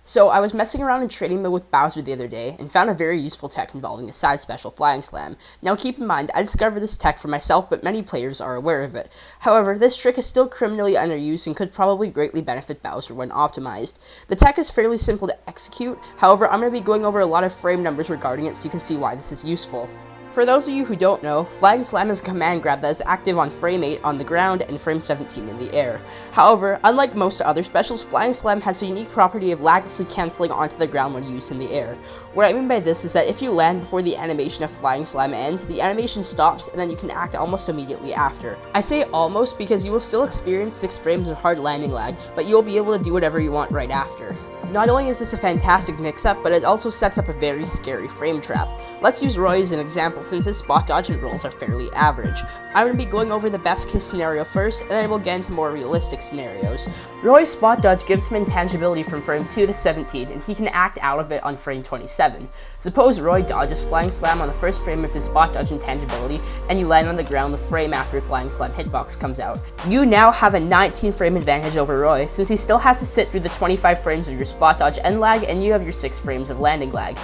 So I was messing around in training mode with Bowser the other day and found a very useful tech involving a side special Flying Slam. Now keep in mind, I discovered this tech for myself, but many players are aware of it. However, this trick is still criminally underused and could probably greatly benefit Bowser when optimized. The tech is fairly simple to execute, however I'm going to be going over a lot of frame numbers regarding it so you can see why this is useful. For those of you who don't know, Flying Slam is a command grab that is active on frame 8 on the ground and frame 17 in the air. However, unlike most other specials, Flying Slam has the unique property of laglessly cancelling onto the ground when used in the air. What I mean by this is that if you land before the animation of Flying Slam ends, the animation stops and then you can act almost immediately after. I say almost because you will still experience 6 frames of hard landing lag, but you'll be able to do whatever you want right after. Not only is this a fantastic mix-up, but it also sets up a very scary frame trap. Let's use Roy as an example since his spot dodge and rolls are fairly average. I'm going to be going over the best case scenario first, and then we'll get into more realistic scenarios. Roy's spot dodge gives him intangibility from frame 2 to 17, and he can act out of it on frame 27. Suppose Roy dodges Flying Slam on the first frame of his spot dodge intangibility, and you land on the ground the frame after Flying Slam hitbox comes out. You now have a 19 frame advantage over Roy, since he still has to sit through the 25 frames of your spot dodge end lag, and you have your 6 frames of landing lag.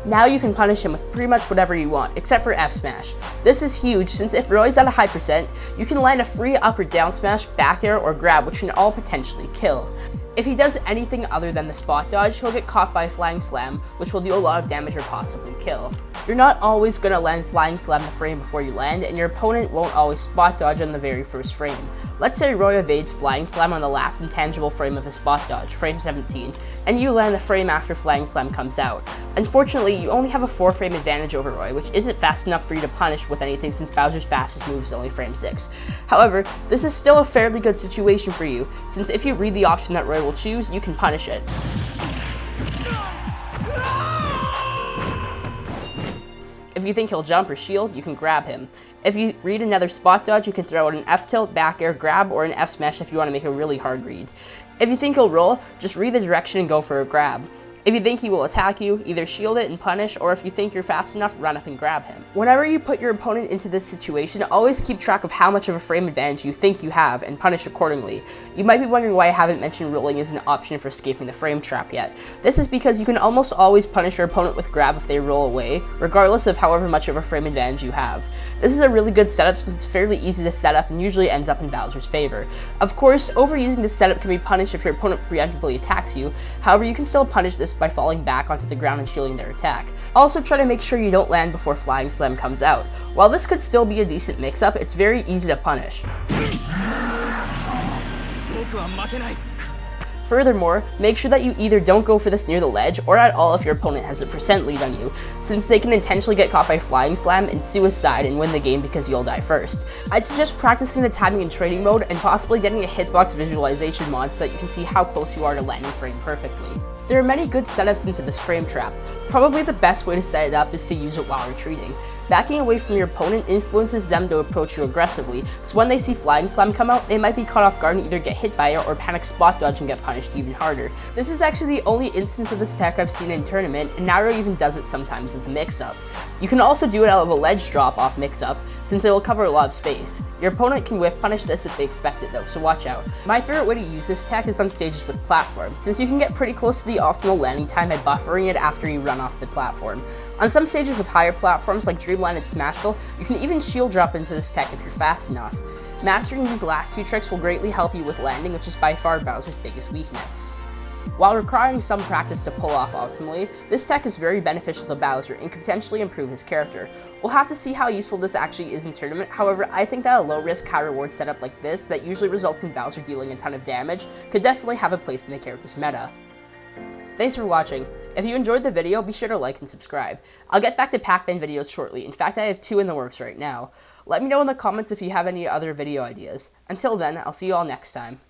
Now you can punish him with pretty much whatever you want, except for F smash. This is huge, since if Roy's at a high percent, you can land a free up or down smash, back air, or grab, which can all potentially kill. If he does anything other than the spot dodge, he'll get caught by Flying Slam, which will do a lot of damage or possibly kill. You're not always going to land Flying Slam the frame before you land, and your opponent won't always spot dodge on the very first frame. Let's say Roy evades Flying Slam on the last intangible frame of his spot dodge, frame 17, and you land the frame after Flying Slam comes out. Unfortunately, you only have a 4 frame advantage over Roy, which isn't fast enough for you to punish with anything since Bowser's fastest move is only frame 6. However, this is still a fairly good situation for you, since if you read the option that Roy will choose, you can punish it. If you think he'll jump or shield, you can grab him. If you read another spot dodge, you can throw out an F tilt, back air, grab, or an F smash if you want to make a really hard read. If you think he'll roll, just read the direction and go for a grab. If you think he will attack you, either shield it and punish, or if you think you're fast enough, run up and grab him. Whenever you put your opponent into this situation, always keep track of how much of a frame advantage you think you have and punish accordingly. You might be wondering why I haven't mentioned rolling as an option for escaping the frame trap yet. This is because you can almost always punish your opponent with grab if they roll away, regardless of however much of a frame advantage you have. This is a really good setup since it's fairly easy to set up and usually ends up in Bowser's favor. Of course, overusing this setup can be punished if your opponent preemptively attacks you, however you can still punish this by falling back onto the ground and shielding their attack. Also try to make sure you don't land before Flying Slam comes out. While this could still be a decent mix-up, it's very easy to punish. Furthermore, make sure that you either don't go for this near the ledge or at all if your opponent has a % lead on you, since they can intentionally get caught by Flying Slam and suicide and win the game because you'll die first. I'd suggest practicing the timing in training mode and possibly getting a hitbox visualization mod so that you can see how close you are to landing frame perfectly. There are many good setups into this frame trap. Probably the best way to set it up is to use it while retreating. Backing away from your opponent influences them to approach you aggressively, so when they see Flying Slam come out, they might be caught off guard and either get hit by it or panic spot dodge and get punished even harder. This is actually the only instance of this tech I've seen in tournament, and Naruto even does it sometimes as a mix-up. You can also do it out of a ledge drop-off mix-up, since it will cover a lot of space. Your opponent can whiff punish this if they expect it though, so watch out. My favorite way to use this tech is on stages with platforms, since you can get pretty close to the optimal landing time by buffering it after you run off the platform. On some stages with higher platforms like Dreamland and Smashville, you can even shield drop into this tech if you're fast enough. Mastering these last 2 tricks will greatly help you with landing, which is by far Bowser's biggest weakness. While requiring some practice to pull off optimally, this tech is very beneficial to Bowser and can potentially improve his character. We'll have to see how useful this actually is in tournament, however I think that a low risk high reward setup like this that usually results in Bowser dealing a ton of damage could definitely have a place in the character's meta. Thanks for watching. If you enjoyed the video, be sure to like and subscribe. I'll get back to Pac-Man videos shortly. In fact, I have 2 in the works right now. Let me know in the comments if you have any other video ideas. Until then, I'll see you all next time.